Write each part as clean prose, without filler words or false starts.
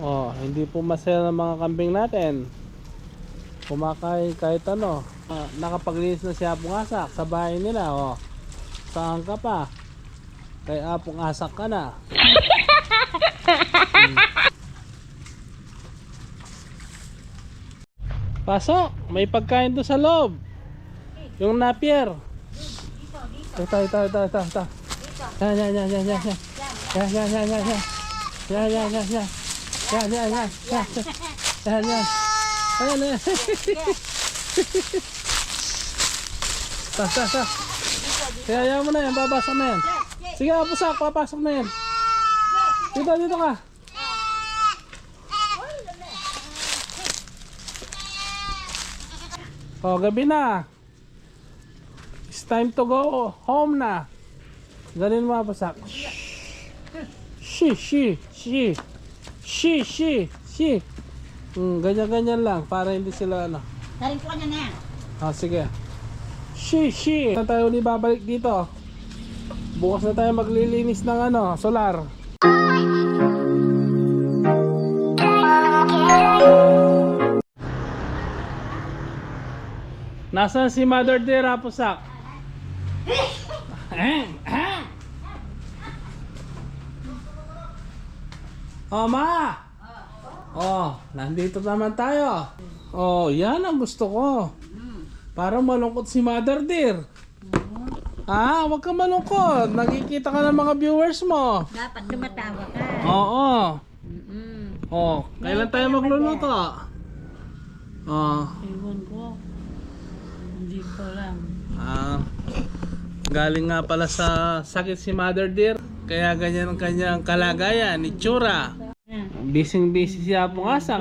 Oh, hindi po masaya ng mga kambing natin. Kumakain kahit ano. Nakapaglinis na si Apong Asak sa bahay nila. Oh. Saan ka pa? Kay Apong Asak ka na. Pasok, may pagkain doon sa loob. Yung napier. Ito. Yan. Ta. Kaya mo na yan, papasok na yan. Sige, Apusak, papasok na yan. Dito ka. Oh, gabi na. It's time to go home na. Ganin mo, Apusak. Shi. Ganyan lang para hindi sila ano. Tarin ko na na. Sige. Shi. Saan tayo ulit babalik dito? Bukas na tayo maglilinis ng ano, solar. Nasaan si Mother Dear, Apusak? Oh, Ma! Oh, nandito naman tayo. Oh, yan ang gusto ko. Parang malungkot si Mother Dear. Huwag ka malungkot. Nakikita ka ng mga viewers mo. Dapat lumatawa ka. Oo. Oh, kailan tayo magluluto? Oh. Ewan ko. Hindi ko lang. Galing nga pala sa sakit si Mother Dear. Kaya ganyan ang kanyang kalagayan, itsura. Busy si Apong Asak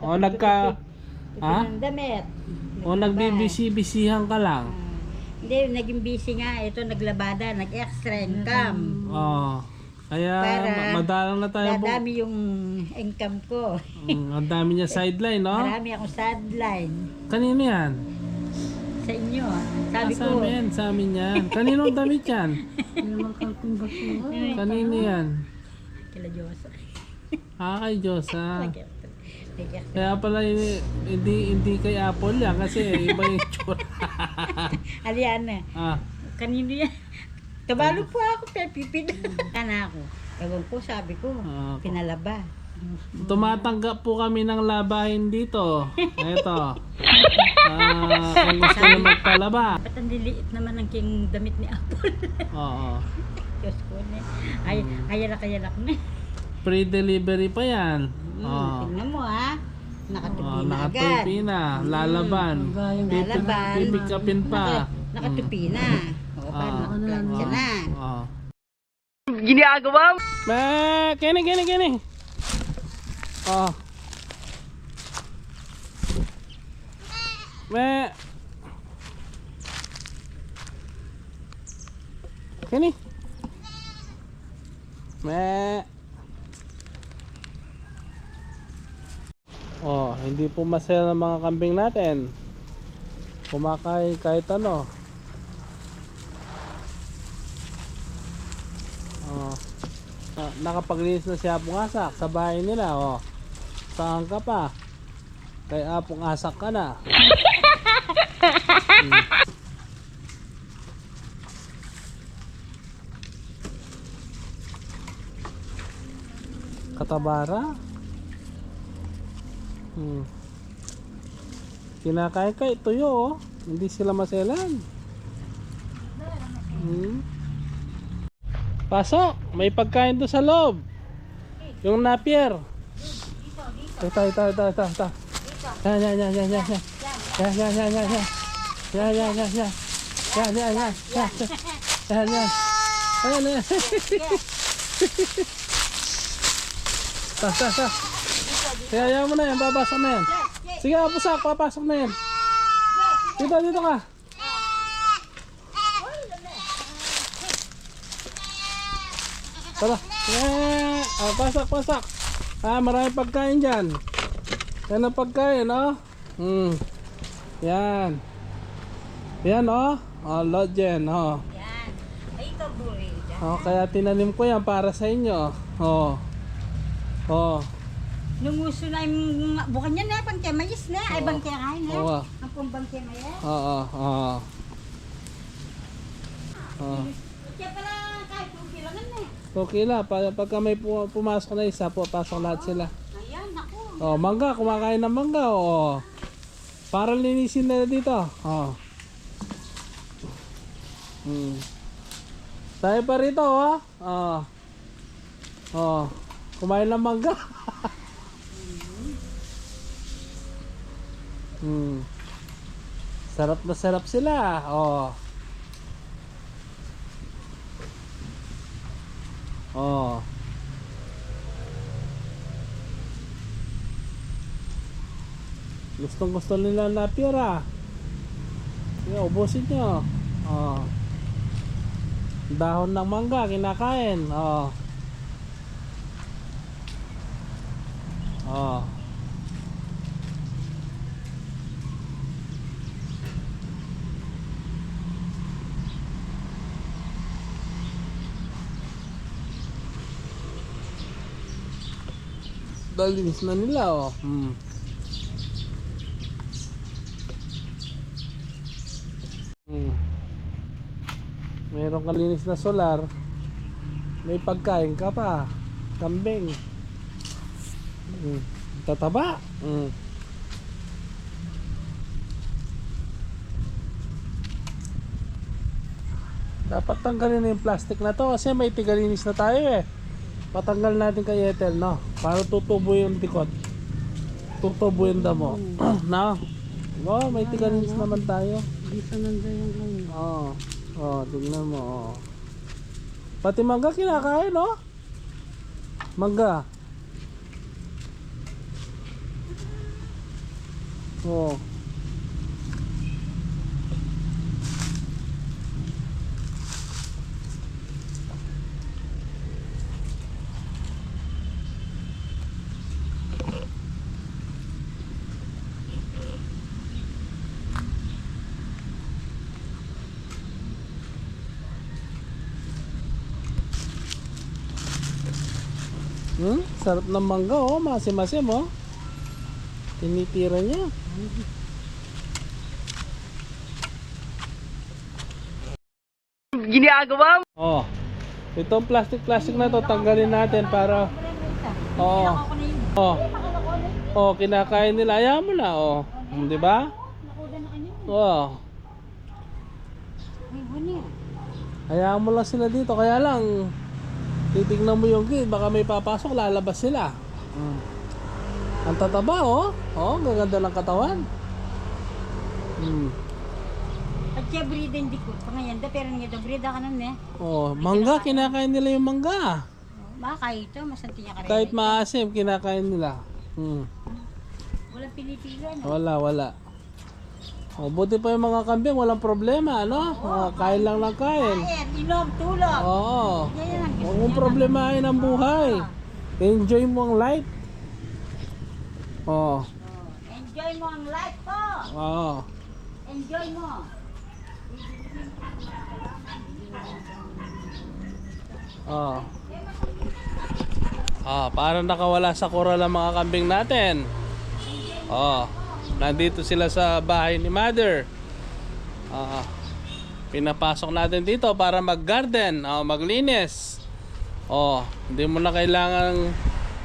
O Damit. nagbibisi-bisihan ka lang. Hindi, naging busy nga. Ito, naglabada, nag-extra income. Kaya Para madalang na tayo. dadami yung income ko. Ang dami niya sideline, no? Marami akong sideline. Kanino yan? Sa inyo. Sabi ko. Sa amin yan. Kanino ang damit yan? Kanino yan? Kila Diyos. Kay Diyosa. Kaya pala hindi kay Apple yan kasi iba yung tsura. Aliana. Kanino yan? Kabalo po ako, pipipid. Kana ako. Ewan ko, sabi ko, pinalaba. Tumatanggap po kami ng labahin dito. Ito. Kung gusto nyo magpalaba. Ba't ang liliit naman ang king damit ni Apple? Oo. Diyos ko na. Ayalak na. Free delivery pa yan. Tingnan mo nakatupi na agad. Nakatupi na. Lalaban. Lalaban. Pipikapin pa. Nakatupi na. Paano? Plancha na. Ginagawa mo? Kini. Kini. Hindi po masaya ng mga kambing natin. Kumakain kahit ano. Nakapaglinis na si Apong Asak sa bahay nila. Saan ka pa? Kay Apong Asak ka na. Katabara? Kinakain ka, tuyo. Hindi sila maselan. Pasok, may pagkain doon sa loob. Yung napier. Ito. Ta. Kaya mo na yan, babasok na yan. Sige, Apusak, papasok na yan. Dito ka. Tara. Pasak. Marami pagkain dyan. Yan ang pagkain, Yan. Yan, Lodgen, Yan. Ay, ito, boy. Kaya tinanim ko yan para sa inyo. Nung uso na yung bukan yan na, bangke mais na, ay Oo. bangke kain na. Oo. Ang pong bangke mais. Oo, oo. Oo. Kaya pala kahit kung kailangan na eh. Okay lang, pagka may pumasok na isa, pasok lahat sila. Ayan, ako. Oh, mangga, kumakain ng mangga, oh. Para linisin nila dito. Oh. Tayo pa rito, oh. Oh. Oh. Kumain ng mangga. Sarap na sarap sila. Oh. Oh. Gustong gusto nila na pira. Sige, ubusin nyo. Oh. Dahon ng mangga, kinakain. Oh. Oh. Dalinis na nila, oh. Meron kalinis na solar. May pagkain ka pa. Kambing. Tataba. Dapat tanggalin na yung plastic na to kasi may tigalinis na tayo eh. Patanggal natin kay Ethel, no? Para tutubo yung tikot. Tutubo yung damo. No? Oh, may tigalinis naman tayo. Dito nandiyan yung ganyan. Oh. Oh, tignan mo. Oh. Pati mangga kinakain, no? Mangga. Oh. Sarap ng mangga, oh. Masim-masim, oh. Tinitira niya. Ginagawa mo? Oh. Itong plastic na to tanggalin natin para Oo. Oh. Oh, kinakain nila. Ayaw mo na, oh. 'Di ba? Oh. Hayaan mo lang sila dito. Kaya lang titignan mo yung gate, baka may papasok, lalabas sila. Ang tataba, oh. Oh, gaganda ng katawan. At kaya brida hindi ko. Pangayan da, pero nga da brida ka nun eh. Oh, mangga, kinakain nila yung mangga. Baka ito, masanti niya karere. Kahit maasim, kinakain nila. Walang pinipili, no? Wala. Oh, buti pa yung mga kambing, walang problema, ano? Oh, kain lang ng kain. Kain, inom, tulog. Oo. Yan ang gusto Huwag mong niya. problemahin ang buhay. Enjoy mo ang life. Oh. Enjoy mo ang life po. Oo. Enjoy mo. Oh. Ah, parang nakawala sa koral ang mga kambing natin. Oh. Nandito sila sa bahay ni Mother. Pinapasok natin dito para mag-garden, maglinis. Oh, hindi mo na kailangang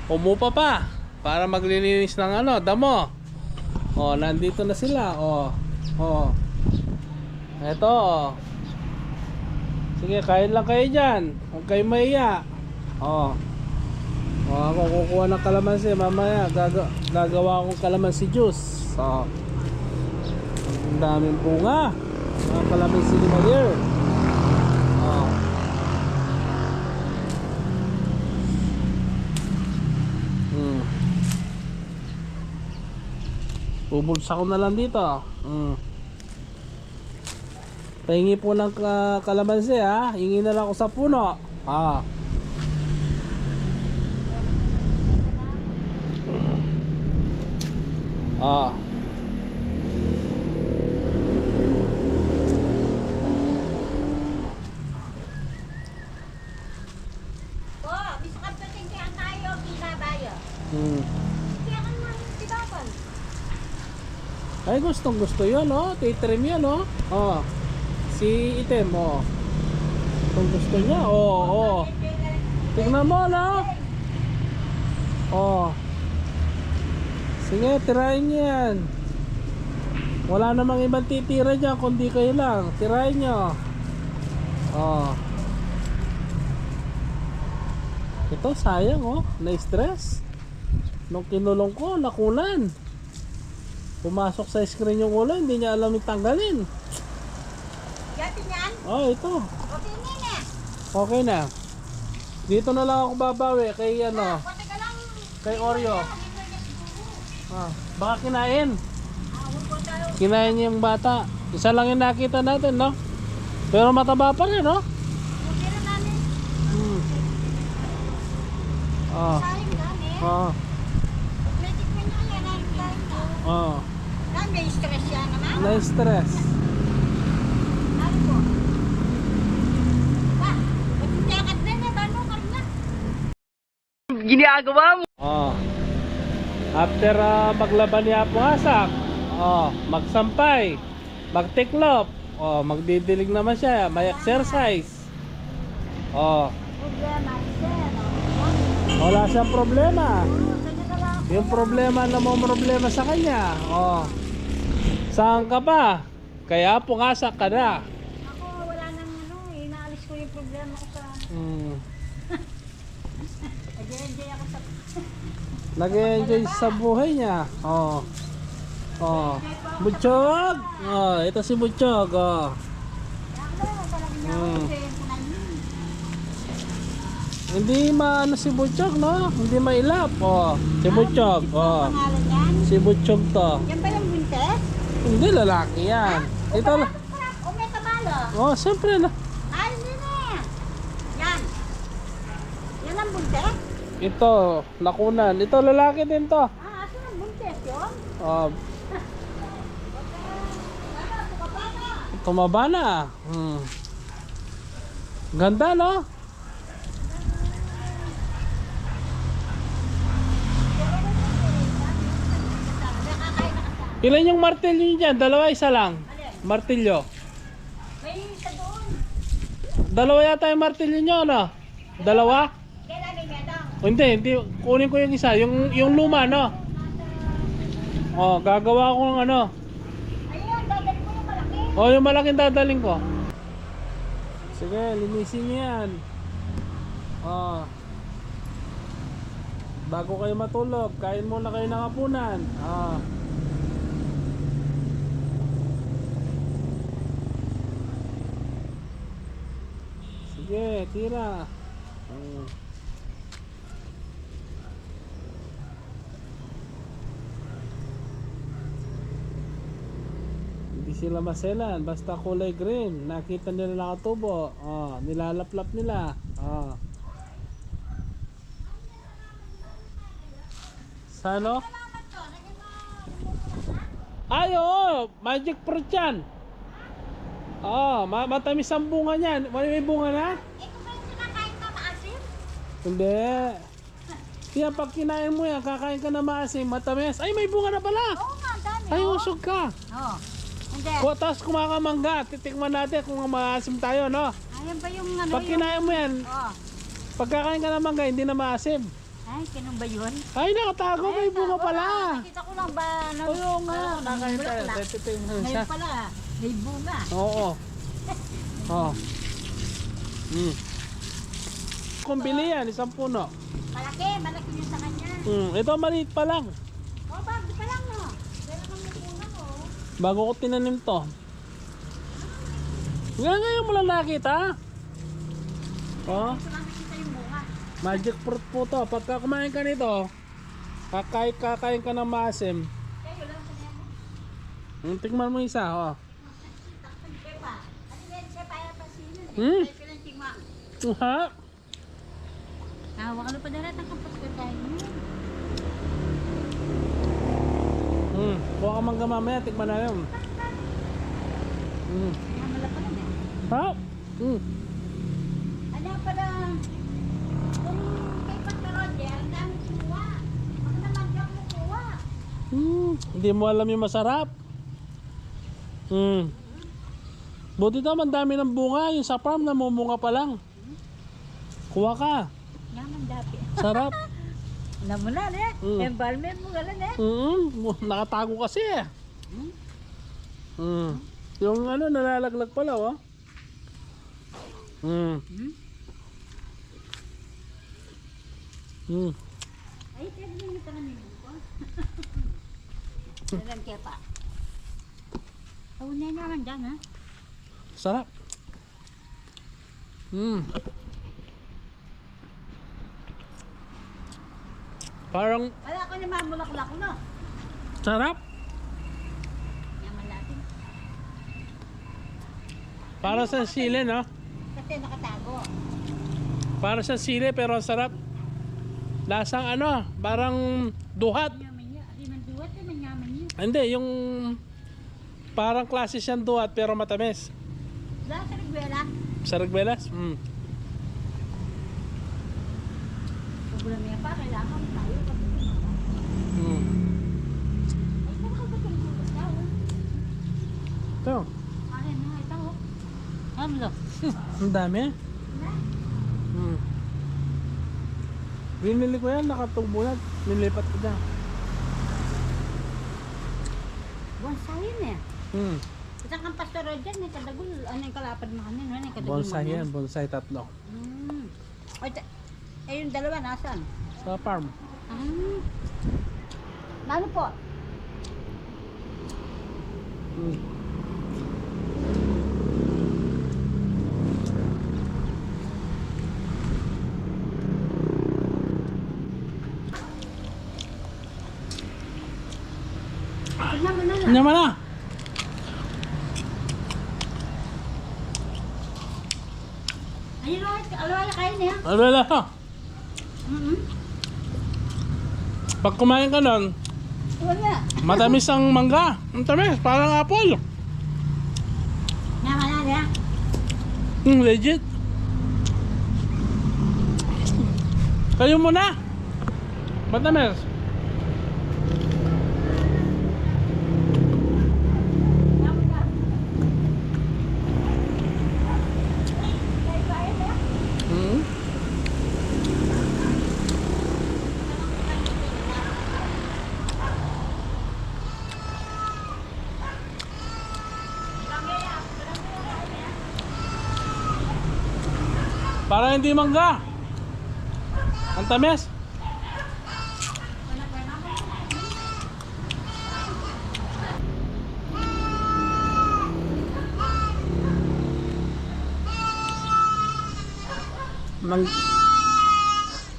umupa pa para maglilinis ng damo. Oh, nandito na sila. Oh. Eto. Oh. Sige, kain lang kayo diyan. Huwag kayo maiya. Oh. Oh, ako kukuha ng kalamansi mamaya. Gagawa akong kalamansi juice. So, ang daming bunga. Mga kalamansi ni Mother. Oh. Bubulsa ko na lang dito. Pahingi po ng kalamansi, ha. Hingi na lang ako sa puno. Po, bisa ka tayo, kinabayo. Ay, gustong gusto yun, oh. Titrim yun, oh. Oh. Si Item, oh. Gustong gusto niya, oh, oh. Tignan mo, no? Oh. Sige, tirahin niyo yan. Wala namang ibang titira dyan, kundi kayo lang. Tirahin nyo. Oh. Ito, sayang, oh. Na-stress. Nung kinulong ko, nakulan. Pumasok sa screen yung ulo, hindi niya alam yung tanggalin. Gatin yan? Oh, ito. Okay na. Okay na. Dito na lang ako babawi kay ano, Pati ka lang. kay Oreo. Ah, baka kinain. Huwag po tayo. Kinain niya yung bata. Isa lang yung nakita natin, no? Pero mataba pa rin, no? Okay na namin. Hmm. Oh. Sayang namin. Oh. Cosmetic mo niya yan. Ang sayang ka. Oh. May stress yan naman. Na-stress. Ano po? Ba? Ba't hindi agad na na? Bano ka rin na? Ginagawa mo? Oh. After maglaban ni Apo Hasak, oh, magsampay, magtiklop, oh, magdidilig naman siya, may exercise. Oh, Problema, sir. wala siyang problema. Ganyan ka lang. Yung problema na mo problema sa kanya. Oh. Saan ka ba? Kaya Apo Hasak ka na. Ako, wala nang ano, inaalis ko yung problema ko sa... Hmm. Nag-enjoy ako sa... Nag-enjoy sa buhay niya. Oh. Oh. Butchog. Oh, ito si Butchog. Oh. Hmm. Hindi maano si Butchog, no? Hindi mailap. Oh, si Butchog. Oh. Pangalan yan? Si Butchog to. Yan ba yung buntes? Hindi lalaki yan. Ito la. O may kabalo? Oh, siyempre na. Ay, hindi na yan. Yan. Yan ang buntes? Ito, nakunan. Ito lalaki din to. Aso ang buntes yun? Oh, Ano, tumaba na. Hmm. Ganda, no? nakakain na kasi. Ilan yung martilyo niyo dyan? Dalawa, isa lang. Martilyo. May isa doon. Dalawa yata yung martilyo nyo, no? Dalawa? Kailan may medang? O, hindi. Kunin ko yung isa. Yung luma, no? Oh, gagawa ko ng ano. Ayun, dadali ko yung malaki. Oh, yung malaking dadaling ko. Sige, linisin niyo yan. Oh. Bago kayo matulog, kain muna kayo ng hapunan. Ah. Sige, tira. Hmm. Hindi sila maselan, basta kulay green. Nakita nila nakatubo. Oh, nilalaplap nila. Oh. Sa ano? Ay, oo, magic fruit yan. Oh, matamis ang bunga niyan. May bunga na? Ito ba yung sinakain ka maasim? Hindi. Kaya pag kinain mo yan, kakain ka na maasim, matamis. Ay, may bunga na pala. Oo nga, dami. Ay, oh. usog ka. Oo. Hindi. Tapos kumakamangga, titikman natin kung maasim tayo, no? Ayan ba yung ano Pag kinain mo yan, Oo. pagkakain ka ng mangga, hindi na maasim. Ay, kinong ba yun? Ay, nakatago, may bunga pala. Nakita ko lang ba? Ano, Oo nga, nakain tayo. bulaklak. Titingnan siya. Ngayon pala, may bunga. Oo. Oo. Kung bili yan, isang puno. Malaki, malaki yung sa kanya. Ito maliit pa lang. O, bago pa lang, no? Pero nang may bunga, no? Bago ko tinanim to. Ngayon mo lang nakita. Oh, Ito lang nakita yung bunga. magic fruit po to. Pagka kumain ka nito, kakain ka ng maasim. Kayo lang sa niya. Tingnan mo isa, oh. Takpan kepa. Ano yan, kepa yan pa sino? Hmm? Kayo lang tingma. Ha? Tawa ka na pa darat ang kapos ko tayo. Kuha ka mangga mamaya, tikman na yun. Namala pa lang eh. Ha? Ano pala, kung kay Pastor Roger, ang dami kumuha. Ako naman di ako kuha. Hindi mo alam yung masarap. Buti naman dami ng bunga. Yung sa farm namumunga pa lang. Kuha ka. Yaman dati. Sarap. Namunan eh. Environment mo galan eh. Nakatago kasi eh. Yung ano, nalalaglag pala, oh. Ay, pwede mo ito namin buko. Dalan kaya pa. Taunay naman dyan, ha? Sarap. Parang Wala ko naman mulak-lak no. sarap. Yaman natin. Para sa sili, no? Kasi nakatago. Para sa sili pero ang sarap. Lasang ano, parang duhat. Yaman niya. Di man duwat eh, man yaman niya. Hindi, yung parang klase siyang duhat pero matamis. Wala sa nagwela. Sa Ragbelas? Sobrang niya pa, kailangan tayo. Ay, nakakabagay mo ba siya, oh? Ito, Ano na, ito, oh. Hamlo. ang dami. Binili ko yan, nakatugbulan. Nilipat ko dyan. Bonsai na eh. Isang kang pastor dyan, may kadagul. Ano yung kalapad mo kanin? Ano yung kadagul Bonsai mo yan, bonsai 3. O, yung dalawa, nasan? Sa farm. Ano po? Tignan mo na lang. Tingnan mo na. Ayun o, alawala kayo niya. Alala. Pag kumain ka nun, Wala. matamis ang mangga. Ang tamis, parang apple. Naman na niya. Legit. Kayo muna. Matamis. Naman ka. Kayo niya. Para hindi mangga. Ang tamis.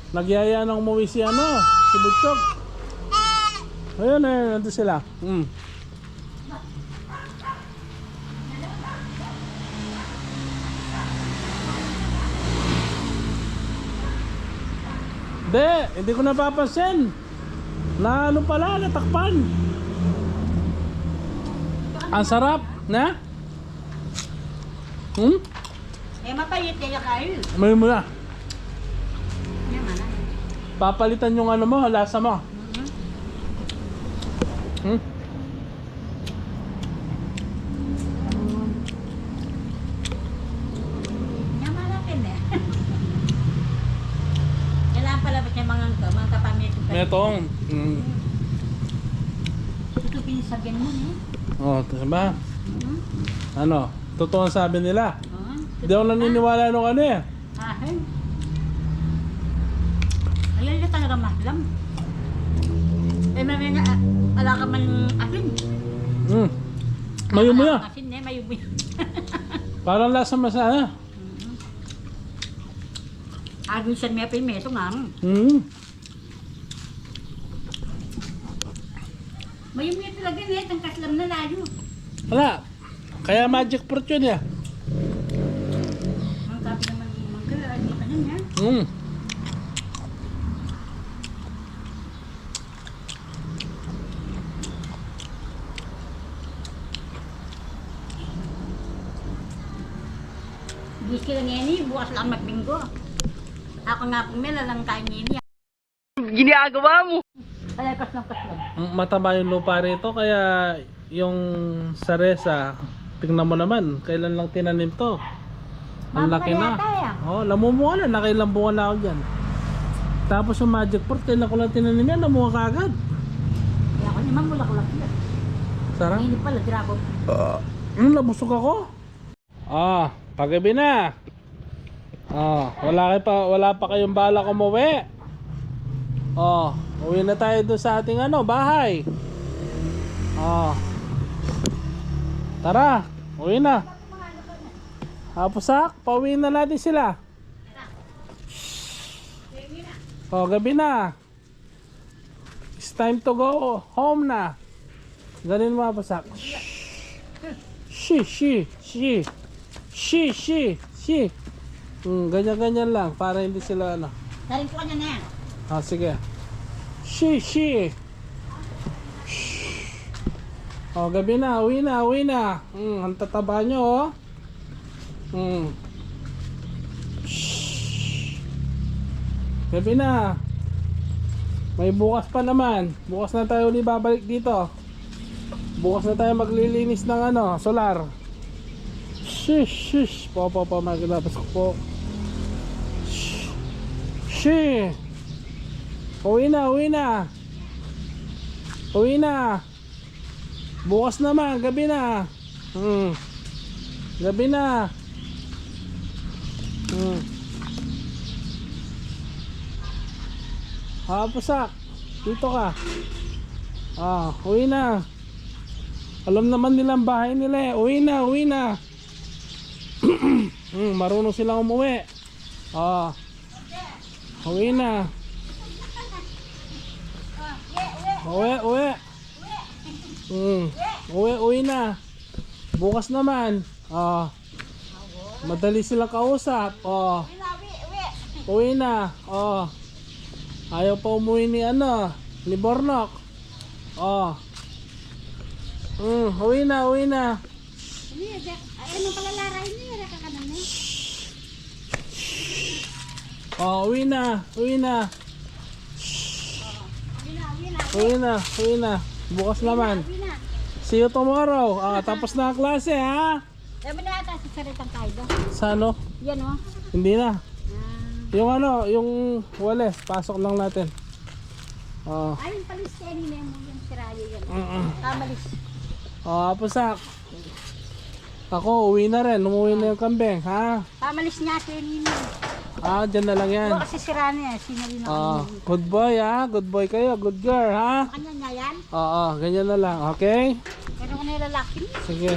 Nagyaya nang umuwi si ano, si Butchok. Ayun eh, nandun sila. Hindi ko napapansin. Na ano pala, natakpan. Ang sarap, na? Eh, mapayit kaya kayo. May muna. Naman na. Papalitan yung ano mo, lasa mo. Naman natin eh. Kailangan pala ba siya mga kapamilya? Metong. Ito pinasabihan mo eh. Oh, diba? Ano? Totoo ang sabi nila. Hindi ako naniniwala nung ano eh. Ahin. Ayan yung talaga mahlam. Eh, may nga, ala ka man akin. Mayumuya. Asin eh, mayumuya. Parang lasa masana. Agin siya may pimeso nga. Mayumuya talaga eh, itong kaslam na layo. Wala. Kaya magic fruit yun eh. Ang sabi naman ng mangga, ano ka nun ha? Bis ka lang yan eh, bukas lang magbinggo. Ako nga po may lalang kain yan. Ginagawa mo. Kaya kaslam. Mataba yung lupa rito kaya yung saresa, tingnan mo naman, kailan lang tinanim to. Ang laki na. Oh, lamumunga na, nakailang bunga na ako dyan. Tapos yung magic fruit, kailan ko lang tinanim yan, namunga kagad. Kaya ako naman mulak-ulak yan. Sarap. Hindi pala, dragon. Nabusog ako. Paggabi na. Wala pa kayong balak umuwi. Uwi na tayo doon sa ating bahay. Tara, uwi na. Pusak, pauwiin na natin sila. Gabi na. It's time to go home na. Ganin mo, Pusak. Shi. Ganyan-ganyan lang para hindi sila Darin ko kanya na yan. sige. Shi. Gabi na, uwi na. Ang tataba nyo, Gabi na. May bukas pa naman. Bukas na tayo ulit babalik dito. Bukas na tayo maglilinis ng solar. Shish. Po, maglalabas ko po. Shi. Uwi na. Bukas naman, gabi na. Gabi na. Pusak, dito ka. Uwi na. Alam naman nilang bahay nila. Uwi na. Marunong silang umuwi. Uwi na. Uwi na. Bukas naman. Madali silang kausap. Uwi na. Ayaw pa umuwi ni Bornok. Uwi na. Ano pala laray niya? Nakakanan niya. Uwi na. Bukas naman. See you tomorrow. Tapos na ang klase, ha? Sabi na ata sa saritang kaido. Sa Yan Hindi na. Yung yung wales, pasok lang natin. Ay, yung palis kayo ni Memo, yung sirayo yan. Kamalis. Pusak. Ako, uwi na rin. Umuwi na yung kambing, ha? Kamalis niya kayo ni Memo. Dyan na lang yan. Kasi sira niya, sinali na kami. Good boy, ha? Good boy kayo. Good girl, ha? Kanya niya yan. Ganyan na lang, okay? Pero kung nilalaki niya. Sige.